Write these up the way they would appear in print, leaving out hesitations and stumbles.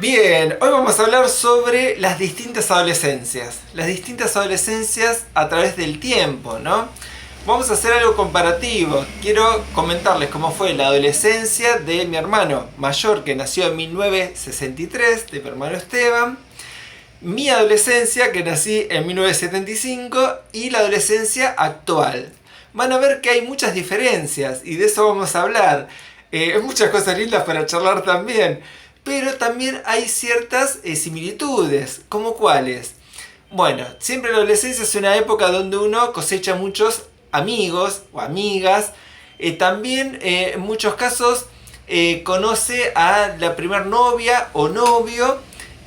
Bien, hoy vamos a hablar sobre las distintas adolescencias. Las distintas adolescencias a través del tiempo, ¿no? Vamos a hacer algo comparativo. Quiero comentarles cómo fue la adolescencia de mi hermano mayor, que nació en 1963, de mi hermano Esteban. Mi adolescencia, que nací en 1975, y la adolescencia actual. Van a ver que hay muchas diferencias y de eso vamos a hablar. Hay muchas cosas lindas para charlar también. Pero también hay ciertas similitudes, ¿como cuáles? Bueno, siempre la adolescencia es una época donde uno cosecha muchos amigos o amigas. También en muchos casos conoce a la primer novia o novio.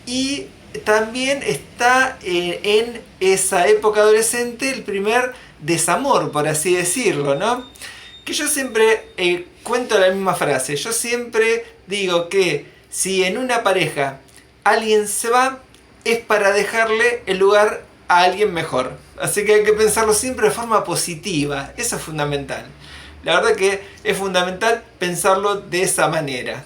Y también está en esa época adolescente el primer desamor, por así decirlo, ¿no? Que yo siempre cuento la misma frase. Yo siempre digo que si en una pareja alguien se va, es para dejarle el lugar a alguien mejor. Así que hay que pensarlo siempre de forma positiva. Eso es fundamental. La verdad que es fundamental pensarlo de esa manera.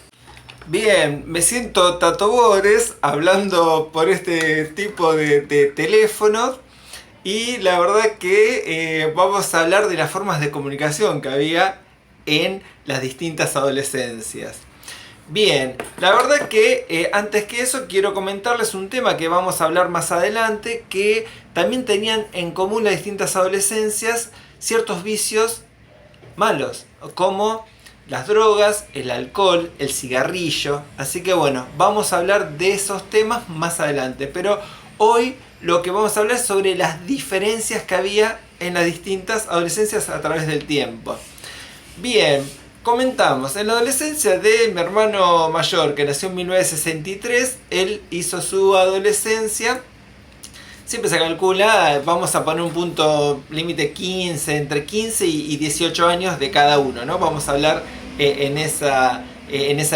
Bien, me siento Tato Bores hablando por este tipo de teléfonos. Y la verdad que vamos a hablar de las formas de comunicación que había en las distintas adolescencias. Bien, la verdad que antes que eso quiero comentarles un tema que vamos a hablar más adelante, que también tenían en común las distintas adolescencias ciertos vicios malos, como las drogas, el alcohol, el cigarrillo. Así que bueno, vamos a hablar de esos temas más adelante, pero hoy lo que vamos a hablar es sobre las diferencias que había en las distintas adolescencias a través del tiempo. Bien, comentamos, en la adolescencia de mi hermano mayor, que nació en 1963, él hizo su adolescencia, siempre se calcula, vamos a poner un punto límite 15, entre 15 y 18 años de cada uno, ¿no? Vamos a hablar en esa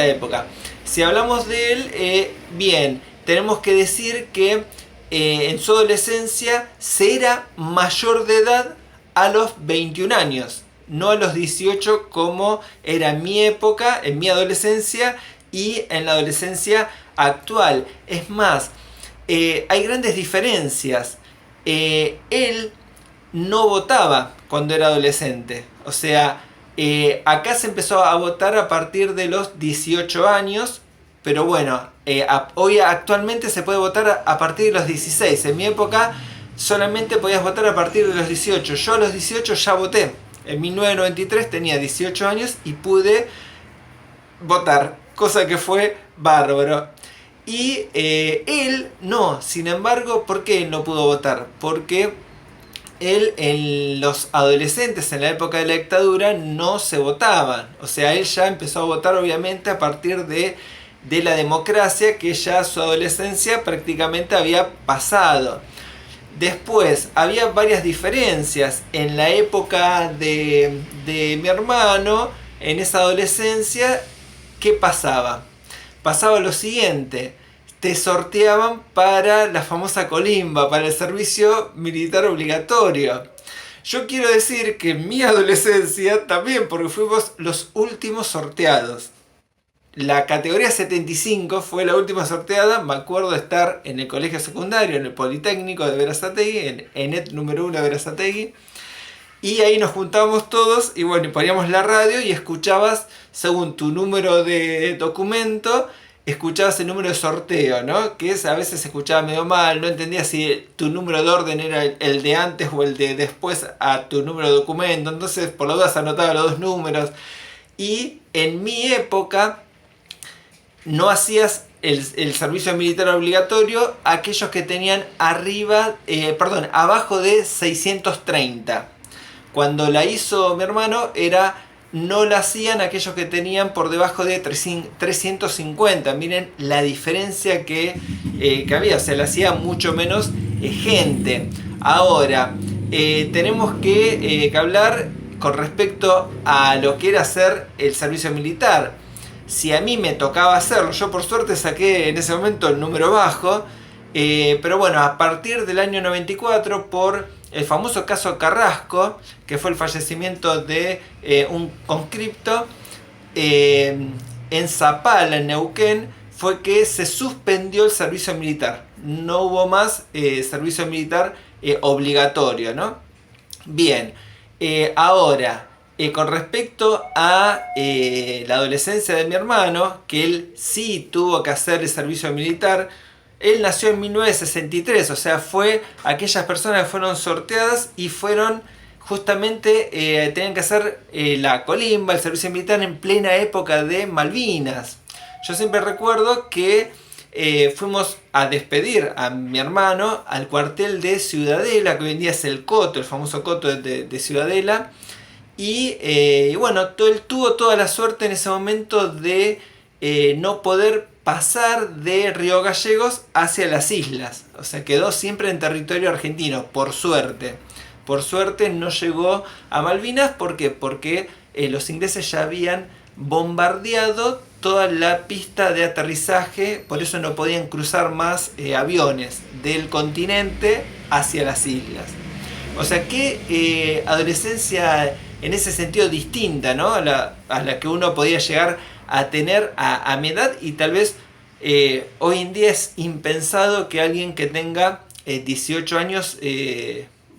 época. Si hablamos de él, bien, tenemos que decir que en su adolescencia se era mayor de edad a los 21 años. No a los 18 como era en mi época, en mi adolescencia y en la adolescencia actual. Es más, hay grandes diferencias. Él no votaba cuando era adolescente. O sea, acá se empezó a votar a partir de los 18 años. Pero bueno, hoy actualmente se puede votar a partir de los 16. En mi época solamente podías votar a partir de los 18. Yo a los 18 ya voté. En 1993 tenía 18 años y pude votar, cosa que fue bárbaro. Y él no, sin embargo, ¿por qué él no pudo votar? Porque él en los adolescentes en la época de la dictadura no se votaban. O sea, él ya empezó a votar obviamente a partir de la democracia, que ya su adolescencia prácticamente había pasado. Después, había varias diferencias en la época de mi hermano, en esa adolescencia. ¿Qué pasaba? Pasaba lo siguiente, te sorteaban para la famosa colimba, para el servicio militar obligatorio. Yo quiero decir que en mi adolescencia también, porque fuimos los últimos sorteados. La categoría 75 fue la última sorteada. Me acuerdo de estar en el colegio secundario, en el Politécnico de Berazategui, en ENET número 1 de Berazategui. Y ahí nos juntábamos todos y bueno, poníamos la radio y escuchabas, según tu número de documento, escuchabas el número de sorteo, ¿no? Que a veces se escuchaba medio mal, no entendías si tu número de orden era el de antes o el de después a tu número de documento. Entonces, por lo dudas anotaba los dos números. Y en mi época no hacías el servicio militar obligatorio aquellos que tenían abajo de 630. Cuando la hizo mi hermano no la hacían aquellos que tenían por debajo de 350. Miren la diferencia que había, o sea, la hacía mucho menos gente. Ahora, tenemos que hablar con respecto a lo que era hacer el servicio militar. Si a mí me tocaba hacerlo, yo por suerte saqué en ese momento el número bajo, pero bueno, a partir del año 94, por el famoso caso Carrasco, que fue el fallecimiento de un conscripto, en Zapala, en Neuquén, fue que se suspendió el servicio militar. No hubo más servicio militar obligatorio, ¿no? Bien, ahora, con respecto a la adolescencia de mi hermano, que él sí tuvo que hacer el servicio militar. Él nació en 1963, o sea, fue aquellas personas que fueron sorteadas y fueron justamente, tenían que hacer la colimba, el servicio militar en plena época de Malvinas. Yo siempre recuerdo que fuimos a despedir a mi hermano al cuartel de Ciudadela, que hoy en día es el Coto, el famoso Coto de Ciudadela. Y bueno, él tuvo toda la suerte en ese momento de no poder pasar de Río Gallegos hacia las islas. O sea, quedó siempre en territorio argentino, por suerte. Por suerte no llegó a Malvinas. ¿Por qué? Porque los ingleses ya habían bombardeado toda la pista de aterrizaje, por eso no podían cruzar más aviones del continente hacia las islas. O sea, que adolescencia en ese sentido distinta, ¿no? a la que uno podía llegar a tener a mi edad, y tal vez hoy en día es impensado que alguien que tenga 18 años,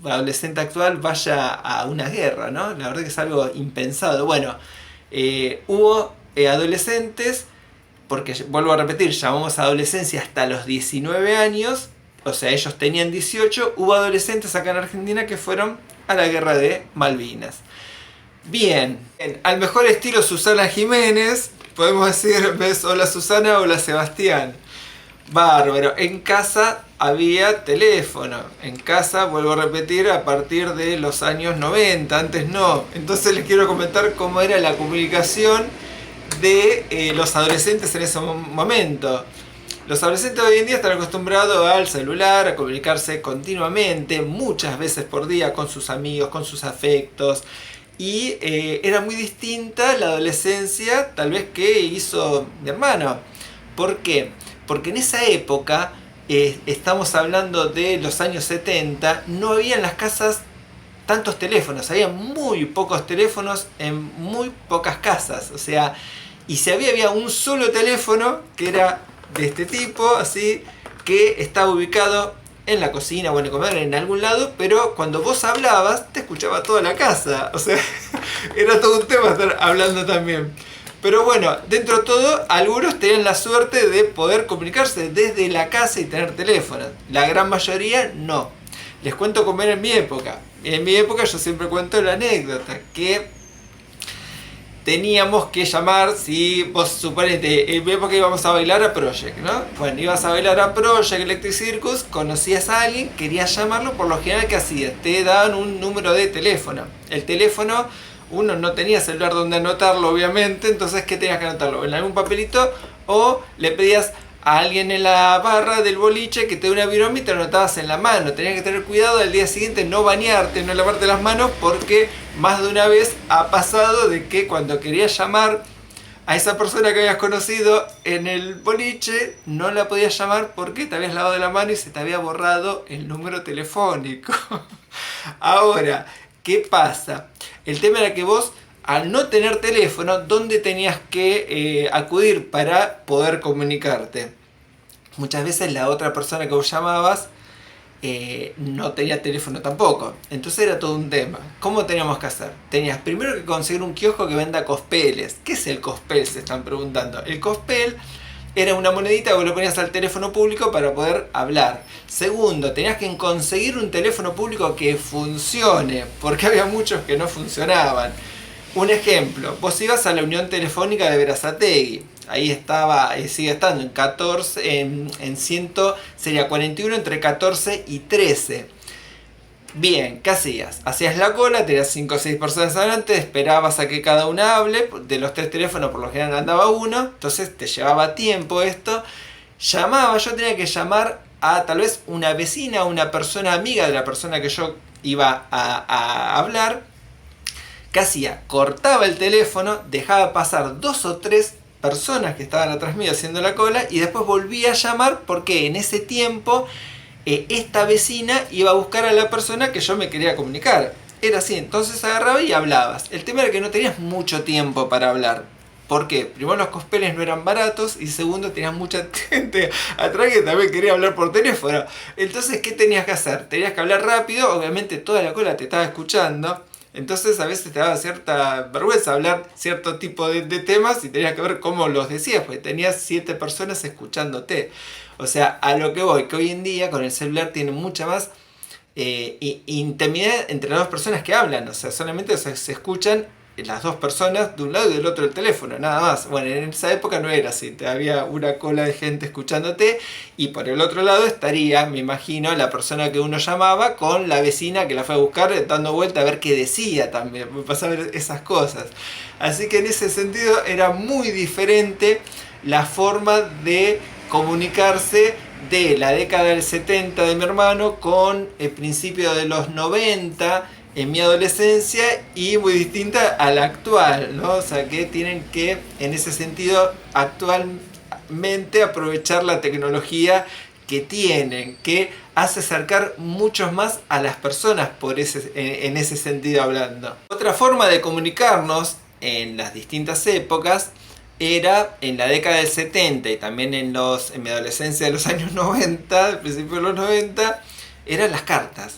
adolescente actual, vaya a una guerra, ¿no? La verdad que es algo impensado. Bueno, hubo adolescentes, porque vuelvo a repetir, llamamos adolescencia hasta los 19 años, o sea, ellos tenían 18, hubo adolescentes acá en Argentina que fueron a la guerra de Malvinas. Bien, al mejor estilo Susana Jiménez, podemos decir, ¿ves? Hola Susana, hola Sebastián. Bárbaro, en casa había teléfono. En casa, vuelvo a repetir, a partir de los años 90, antes no. Entonces les quiero comentar cómo era la comunicación de los adolescentes en ese momento. Los adolescentes hoy en día están acostumbrados al celular, a comunicarse continuamente, muchas veces por día, con sus amigos, con sus afectos. Y era muy distinta la adolescencia, tal vez, que hizo mi hermano. ¿Por qué? Porque en esa época, estamos hablando de los años 70, no había en las casas tantos teléfonos. Había muy pocos teléfonos en muy pocas casas. O sea, y si había un solo teléfono, que era de este tipo, así, que estaba ubicado en la cocina o en el comedor, en algún lado, pero cuando vos hablabas, te escuchaba toda la casa. O sea, era todo un tema estar hablando también. Pero bueno, dentro de todo, algunos tenían la suerte de poder comunicarse desde la casa y tener teléfono. La gran mayoría no. Les cuento cómo era en mi época. En mi época yo siempre cuento la anécdota, que teníamos que llamar, si vos suponete, en mi época íbamos a bailar a Project, ¿no? Bueno, ibas a bailar a Project, Electric Circus, conocías a alguien, querías llamarlo, por lo general, ¿qué hacías? Te daban un número de teléfono. El teléfono, uno no tenía celular donde anotarlo, obviamente, entonces, ¿qué tenías que anotarlo? En algún papelito, o le pedías a alguien en la barra del boliche que te dé una viroma y te lo anotabas en la mano. Tenías que tener cuidado al día siguiente, no bañarte, no lavarte las manos, porque más de una vez ha pasado de que cuando querías llamar a esa persona que habías conocido en el boliche, no la podías llamar porque te habías lavado la mano y se te había borrado el número telefónico. Ahora, ¿qué pasa? El tema era que vos, al no tener teléfono, ¿dónde tenías que acudir para poder comunicarte? Muchas veces la otra persona que vos llamabas no tenía teléfono tampoco. Entonces era todo un tema. ¿Cómo teníamos que hacer? Tenías primero que conseguir un kiosco que venda cospeles. ¿Qué es el cospel? Se están preguntando. El cospel era una monedita que lo ponías al teléfono público para poder hablar. Segundo, tenías que conseguir un teléfono público que funcione, porque había muchos que no funcionaban. Un ejemplo, vos ibas a la Unión Telefónica de Berazategui, ahí estaba, sigue estando en 14, en 100, sería 41 entre 14 y 13. Bien, ¿qué hacías? Hacías la cola, tenías 5 o 6 personas adelante, esperabas a que cada una hable, de los 3 teléfonos por lo general andaba uno, entonces te llevaba tiempo esto. Llamaba, yo tenía que llamar a tal vez una vecina, una persona amiga de la persona que yo iba a hablar. ¿Qué hacía? Cortaba el teléfono, dejaba pasar 2 o 3 personas que estaban atrás mío haciendo la cola y después volvía a llamar porque en ese tiempo esta vecina iba a buscar a la persona que yo me quería comunicar. Era así, entonces agarraba y hablabas. El tema era que no tenías mucho tiempo para hablar. ¿Por qué? Primero, los cospeles no eran baratos y segundo, tenías mucha gente atrás que también quería hablar por teléfono. Entonces, ¿qué tenías que hacer? Tenías que hablar rápido, obviamente toda la cola te estaba escuchando. Entonces a veces te daba cierta vergüenza hablar cierto tipo de temas y tenías que ver cómo los decías, porque tenías 7 personas escuchándote. O sea, a lo que voy, que hoy en día con el celular tiene mucha más intimidad entre las dos personas que hablan. O sea, solamente se escuchan las dos personas de un lado y del otro del teléfono, nada más. Bueno, en esa época no era así, había una cola de gente escuchándote y por el otro lado estaría, me imagino, la persona que uno llamaba con la vecina que la fue a buscar dando vuelta a ver qué decía también, me pasaba esas cosas. Así que en ese sentido era muy diferente la forma de comunicarse de la década del 70 de mi hermano con el principio de los 90 en mi adolescencia y muy distinta a la actual, ¿no? O sea que tienen que, en ese sentido, actualmente aprovechar la tecnología que tienen, que hace acercar mucho más a las personas en ese sentido hablando. Otra forma de comunicarnos en las distintas épocas era en la década del 70 y también en mi adolescencia de los años 90, al principio de los 90, eran las cartas.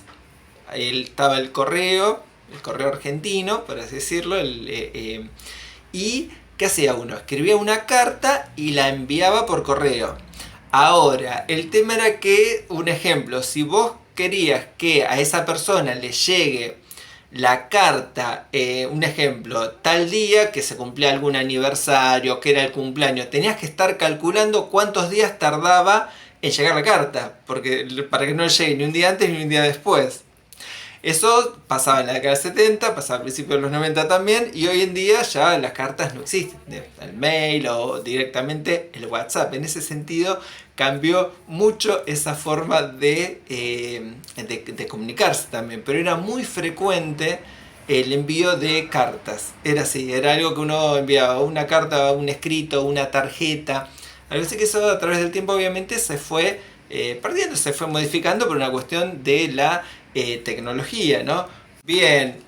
Ahí estaba el correo argentino, por así decirlo, y ¿qué hacía uno? Escribía una carta y la enviaba por correo. Ahora, el tema era que, un ejemplo, si vos querías que a esa persona le llegue la carta, un ejemplo, tal día que se cumplía algún aniversario, que era el cumpleaños, tenías que estar calculando cuántos días tardaba en llegar la carta, para que no llegue ni un día antes ni un día después. Eso pasaba en la década del 70, pasaba al principio de los 90 también, y hoy en día ya las cartas no existen. El mail o directamente el WhatsApp. En ese sentido cambió mucho esa forma de comunicarse también, pero era muy frecuente el envío de cartas. Era así, era algo que uno enviaba, una carta, un escrito, una tarjeta. Algo así que eso a través del tiempo obviamente se fue perdiendo, se fue modificando por una cuestión de la tecnología, ¿no? Bien,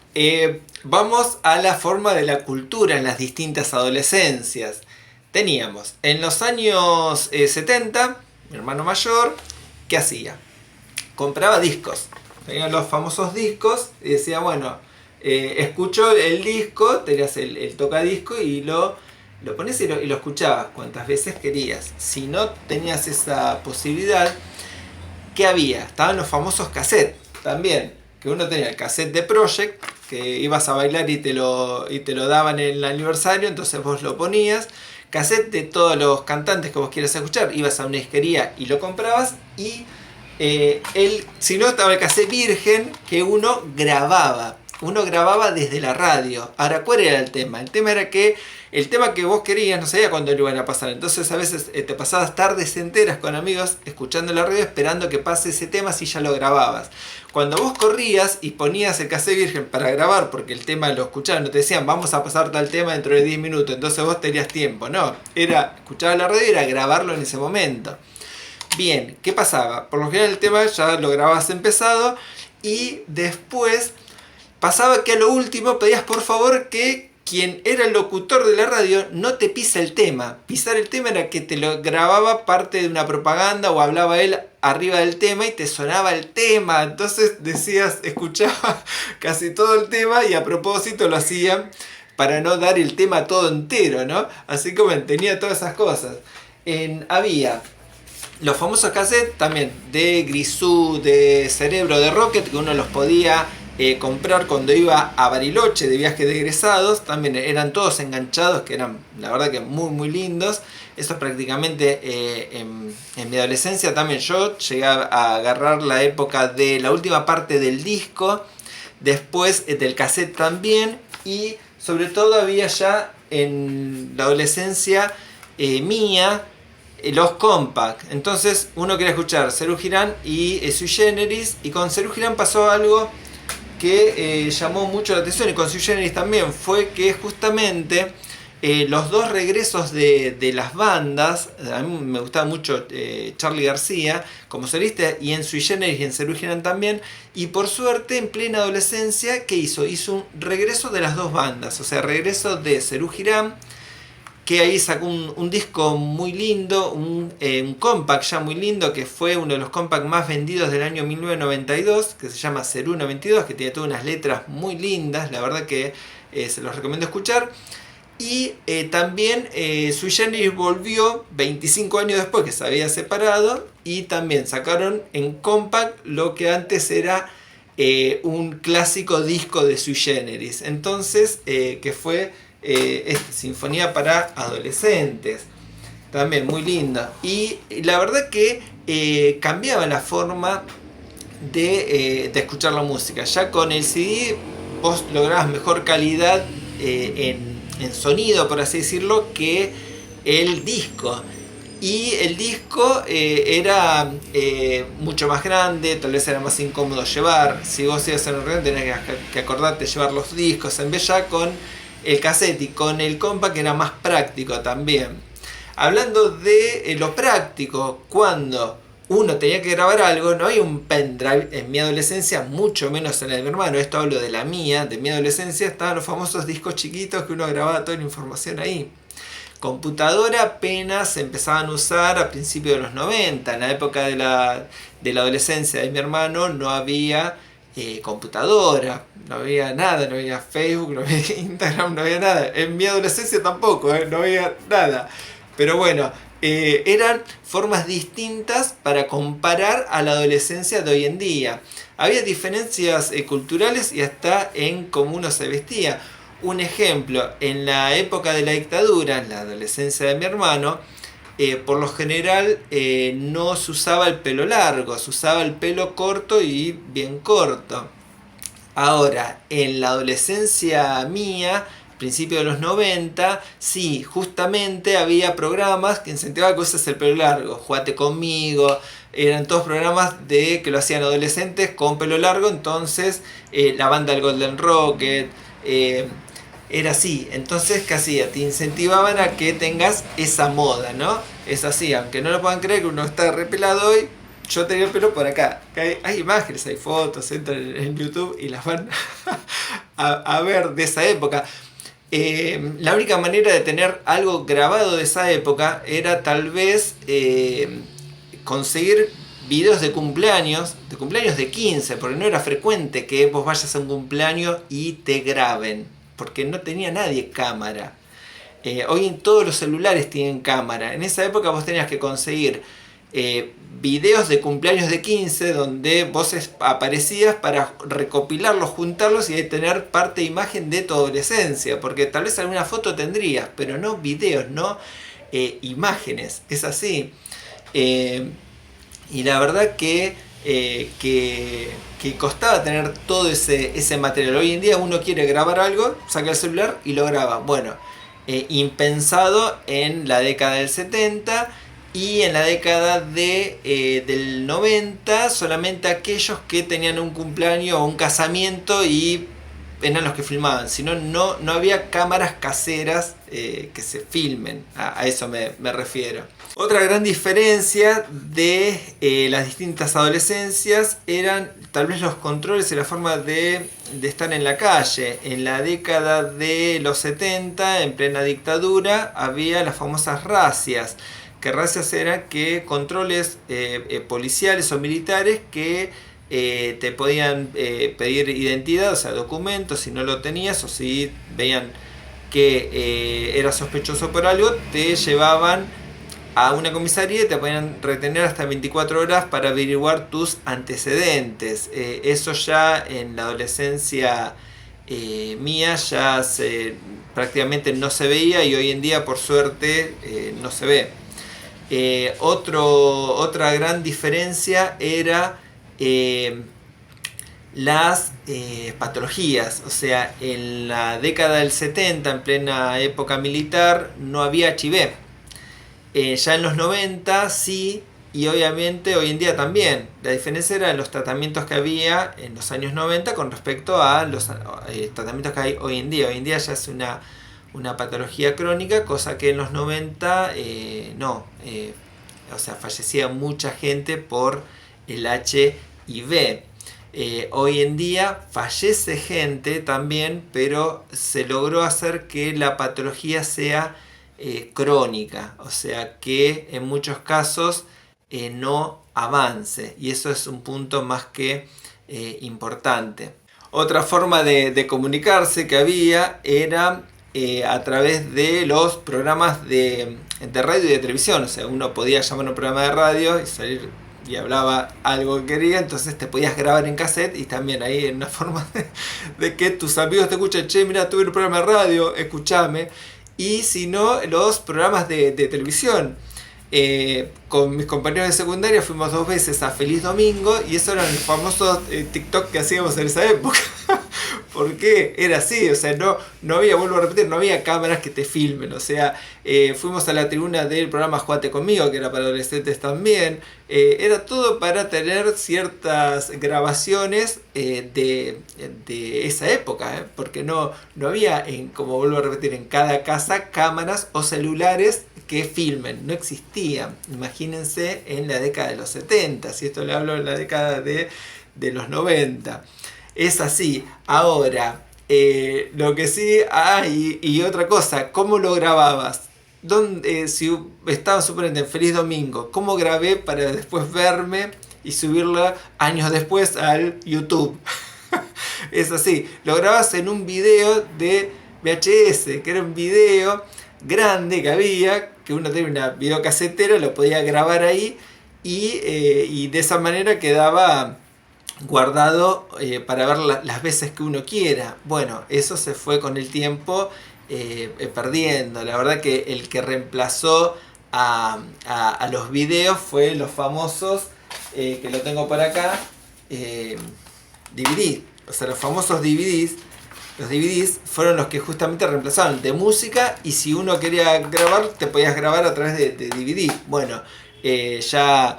vamos a la forma de la cultura en las distintas adolescencias. Teníamos en los años 70, mi hermano mayor, ¿qué hacía? Compraba discos. Tenían los famosos discos y decía, bueno, escucho el disco, tenías el tocadisco y lo pones y lo escuchabas cuantas veces querías. Si no tenías esa posibilidad, ¿qué había? Estaban los famosos cassettes también, que uno tenía el cassette de Project, que ibas a bailar y te lo daban en el aniversario, entonces vos lo ponías. Cassette de todos los cantantes que vos quieras escuchar, ibas a una disquería y lo comprabas. Y si no, estaba el cassette virgen que uno grababa desde la radio. Ahora, ¿cuál era el tema? El tema era que el tema que vos querías no sabía cuándo lo iban a pasar. Entonces a veces te pasabas tardes enteras con amigos escuchando la radio esperando que pase ese tema si ya lo grababas. Cuando vos corrías y ponías el cassette virgen para grabar, porque el tema lo escuchaban, no te decían vamos a pasar tal tema dentro de 10 minutos, entonces vos tenías tiempo. No, escuchabas la radio y era grabarlo en ese momento. Bien, ¿qué pasaba? Por lo general el tema ya lo grababas empezado y después pasaba que a lo último pedías por favor que quien era el locutor de la radio no te pisa el tema. Pisar el tema era que te lo grababa parte de una propaganda o hablaba él arriba del tema y te sonaba el tema. Entonces escuchaba casi todo el tema y a propósito lo hacían para no dar el tema todo entero, ¿no? Así como tenía todas esas cosas. Había los famosos cassettes también de Grisú, de Cerebro, de Rocket, que uno los podía comprar cuando iba a Bariloche de viaje de egresados. También eran todos enganchados, que eran la verdad que muy muy lindos. Eso prácticamente en mi adolescencia también yo llegué a agarrar la época de la última parte del disco, después del cassette también, y sobre todo había ya en la adolescencia mía los compact. Entonces uno quería escuchar Serú Girán y Sui Generis, y con Serú Girán pasó algo que llamó mucho la atención, y con Sui Generis también, fue que justamente los dos regresos de las bandas, a mí me gustaba mucho Charly García como solista, y en Sui Generis y en Serú Girán también, y por suerte en plena adolescencia, ¿qué hizo? Hizo un regreso de las dos bandas, o sea, regreso de Serú Girán que ahí sacó un disco muy lindo, un compact ya muy lindo, que fue uno de los compacts más vendidos del año 1992, que se llama Ceruna 22, que tiene todas unas letras muy lindas, la verdad que se los recomiendo escuchar. Y también Sui Generis volvió 25 años después que se había separado, y también sacaron en compact lo que antes era un clásico disco de Sui Generis, entonces que fue Sinfonía para Adolescentes, también muy linda. Y la verdad que cambiaba la forma de escuchar la música. Ya con el CD vos lograbas mejor calidad en sonido, por así decirlo, que el disco. Y el disco era mucho más grande, tal vez era más incómodo llevar. Si vos ibas a un reunión tenías que acordarte de llevar los discos, en vez ya con el cassette y con el compact era más práctico también. Hablando de lo práctico, cuando uno tenía que grabar algo, no había un pendrive en mi adolescencia, mucho menos en la de mi hermano. Esto hablo de la mía, de mi adolescencia. Estaban los famosos discos chiquitos que uno grababa toda la información ahí. Computadora apenas se empezaban a usar a principios de los 90. En la época de la adolescencia de mi hermano no había computadora, no había nada, no había Facebook, no había Instagram, no había nada. En mi adolescencia tampoco, no había nada. Pero bueno, eran formas distintas para comparar a la adolescencia de hoy en día. Había diferencias culturales y hasta en cómo uno se vestía. Un ejemplo, en la época de la dictadura, en la adolescencia de mi hermano, por lo general no se usaba el pelo largo, se usaba el pelo corto y bien corto. Ahora, en la adolescencia mía, principio de los 90, sí, justamente había programas que incentivaban que uses el pelo largo. Jugate conmigo, eran todos programas que lo hacían adolescentes con pelo largo. Entonces la banda del Golden Rocket, era así. Entonces, ¿qué hacía? Te incentivaban a que tengas esa moda, ¿no? Es así, aunque no lo puedan creer que uno está repelado hoy. Yo tenía el pelo por acá. Hay imágenes, hay fotos, entran en YouTube y las van a ver de esa época. La única manera de tener algo grabado de esa época era tal vez conseguir videos de cumpleaños de 15, porque no era frecuente que vos vayas a un cumpleaños y te graben, porque no tenía nadie cámara. Hoy en todos los celulares tienen cámara. En esa época vos tenías que conseguir videos de cumpleaños de 15 donde vos aparecías para recopilarlos, juntarlos y tener parte de imagen de tu adolescencia, porque tal vez alguna foto tendrías, pero no videos, no imágenes. Es así. Y la verdad que costaba tener todo ese material. Hoy en día uno quiere grabar algo, saca el celular y lo graba. Bueno, impensado en la década del 70 y en la década del 90, solamente aquellos que tenían un cumpleaños o un casamiento y eran los que filmaban. Si no, no había cámaras caseras que se filmen. A eso me refiero. Otra gran diferencia de las distintas adolescencias eran tal vez los controles y la forma de estar en la calle. En la década de los 70, en plena dictadura, había las famosas razias. Que razias eran que controles policiales o militares que te podían pedir identidad, o sea, documentos, si no lo tenías o si veían que eras sospechoso por algo, te llevaban a una comisaría y te podían retener hasta 24 horas para averiguar tus antecedentes. Eso ya en la adolescencia mía ya prácticamente no se veía, y hoy en día por suerte no se ve. Otra gran diferencia era las patologías. O sea, en la década del 70, en plena época militar, no había HIV. Ya en los 90 sí, y obviamente hoy en día también. La diferencia era los tratamientos que había en los años 90 con respecto a los tratamientos que hay hoy en día. Hoy en día ya es una patología crónica, cosa que en los 90 no. O sea, fallecía mucha gente por el HIV. Hoy en día fallece gente también, pero se logró hacer que la patología sea crónica, o sea que en muchos casos no avance, y eso es un punto más que importante. Otra forma de comunicarse que había era a través de los programas de radio y de televisión. O sea, uno podía llamar a un programa de radio y salir y hablaba algo que quería, entonces te podías grabar en cassette, y también ahí en una forma de que tus amigos te escuchen: che, mira, tuve un programa de radio, escúchame. Y si no, los programas de televisión. Con mis compañeros de secundaria fuimos 2 veces a Feliz Domingo, y esos eran los famosos TikTok que hacíamos en esa época. Porque era así, o sea, no había, vuelvo a repetir, no había cámaras que te filmen. O sea, fuimos a la tribuna del programa Jugate Conmigo, que era para adolescentes también. Era todo para tener ciertas grabaciones de esa época, porque no había, como vuelvo a repetir, en cada casa cámaras o celulares que filmen, no existían. Imagínense en la década de los 70, si esto le hablo en la década de los 90. Es así. Ahora, lo que sí hay, y otra cosa, ¿cómo lo grababas? Si estaba suponente en Feliz Domingo, ¿cómo grabé para después verme y subirla años después al YouTube? Es así, lo grabas en un video de VHS, que era un video grande que había, que uno tenía una videocasetera, lo podía grabar ahí, y de esa manera quedaba guardado para ver las veces que uno quiera. Bueno, eso se fue con el tiempo perdiendo. La verdad que el que reemplazó a los videos fue los famosos, que lo tengo por acá, DVD. O sea, los famosos DVDs. Los DVDs fueron los que justamente reemplazaron de música, y si uno quería grabar, te podías grabar a través de DVD. Bueno, ya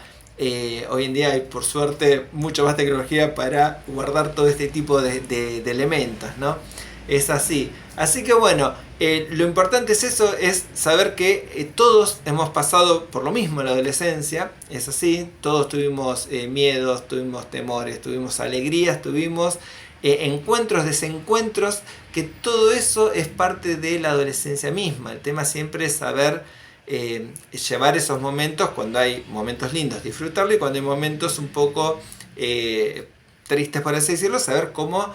hoy en día hay, por suerte, mucha más tecnología para guardar todo este tipo de elementos, ¿no? Es así. Así que bueno, lo importante es eso, es saber que todos hemos pasado por lo mismo en la adolescencia. Es así, todos tuvimos miedos, tuvimos temores, tuvimos alegrías, tuvimos encuentros, desencuentros, que todo eso es parte de la adolescencia misma. El tema siempre es saber llevar esos momentos. Cuando hay momentos lindos, disfrutarlo, y cuando hay momentos un poco tristes, por así decirlo, saber cómo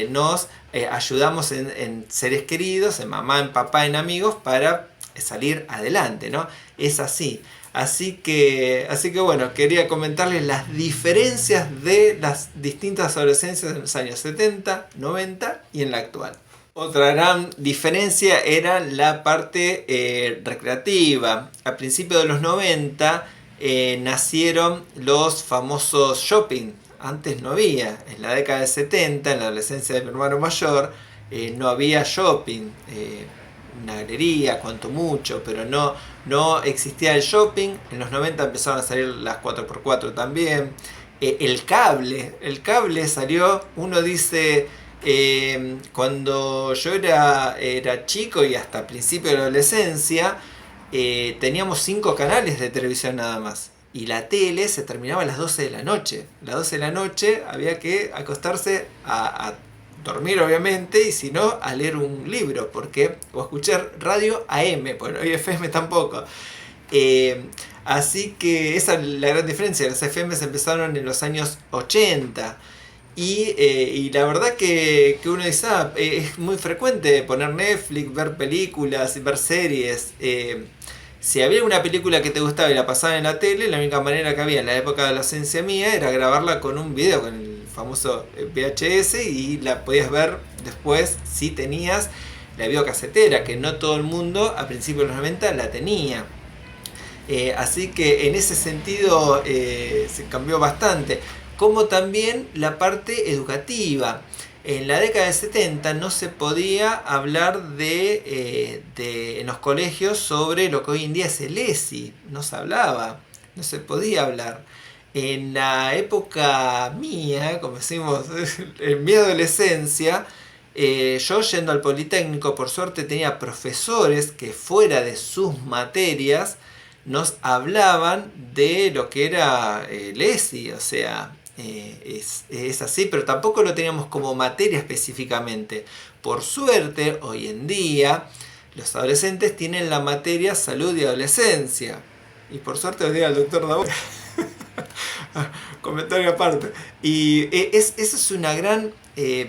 nos ayudamos en seres queridos, en mamá, en papá, en amigos, para salir adelante, ¿no? Es así. Así que bueno, quería comentarles las diferencias de las distintas adolescencias en los años 70, 90 y en la actual. Otra gran diferencia era la parte recreativa. A principios de los 90 nacieron los famosos shopping. Antes no había. En la década de 70, en la adolescencia de mi hermano mayor, no había shopping. Una galería, cuanto mucho, pero no existía el shopping. En los 90 empezaron a salir las 4x4 también. El cable salió, uno dice, cuando yo era chico y hasta principio de la adolescencia, teníamos 5 canales de televisión nada más. Y la tele se terminaba a las 12 de la noche. A las 12 de la noche había que acostarse a dormir, obviamente, y si no, a leer un libro, o escuchar radio AM, porque no había FM tampoco. Así que esa es la gran diferencia. Las FM empezaron en los años 80. Y la verdad que uno dice, es muy frecuente poner Netflix, ver películas, ver series. Si había una película que te gustaba y la pasaban en la tele, la única manera que había en la época de la adolescencia mía era grabarla con un video, con el famoso VHS, y la podías ver después si tenías la videocasetera, que no todo el mundo a principios de los 90 la tenía. Así que en ese sentido se cambió bastante. Como también la parte educativa. En la década de 70 no se podía hablar en los colegios sobre lo que hoy en día es el ESI. No se hablaba, no se podía hablar. En la época mía, como decimos, en mi adolescencia, yo yendo al Politécnico, por suerte tenía profesores que fuera de sus materias nos hablaban de lo que era el ESI, o sea, es así, pero tampoco lo teníamos como materia específicamente. Por suerte, hoy en día los adolescentes tienen la materia salud y adolescencia. Y por suerte os digo al doctor Daúd. Comentario aparte. Y esa es una gran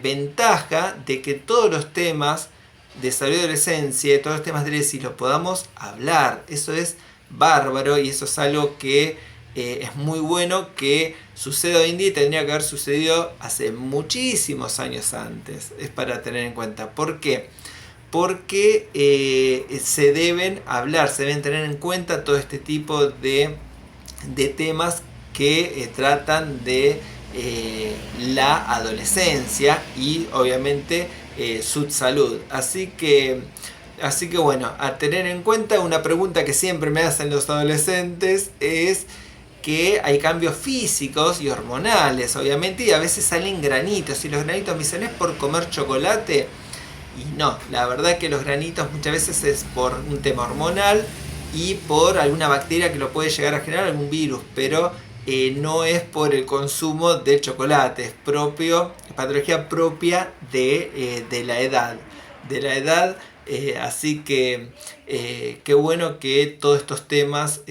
ventaja de que todos los temas de salud y adolescencia, todos los temas de ESI los podamos hablar. Eso es bárbaro y eso es algo que es muy bueno que suceda hoy en día y tendría que haber sucedido hace muchísimos años antes. Es para tener en cuenta. ¿Por qué? Porque se deben hablar, se deben tener en cuenta todo este tipo de temas que tratan de la adolescencia y obviamente su salud. Así que bueno, a tener en cuenta, una pregunta que siempre me hacen los adolescentes es que hay cambios físicos y hormonales, obviamente, y a veces salen granitos. Y los granitos me dicen, ¿es por comer chocolate? Y no, la verdad que los granitos muchas veces es por un tema hormonal y por alguna bacteria que lo puede llegar a generar, algún virus, pero no es por el consumo de chocolate, es patología propia de la edad. Así que qué bueno que todos estos temas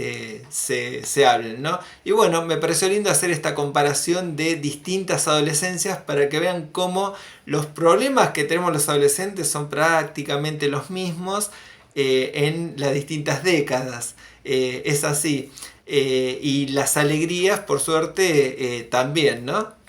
se hablen, ¿no? Y bueno, me pareció lindo hacer esta comparación de distintas adolescencias para que vean cómo los problemas que tenemos los adolescentes son prácticamente los mismos en las distintas décadas. Es así. Y las alegrías, por suerte, también, ¿no?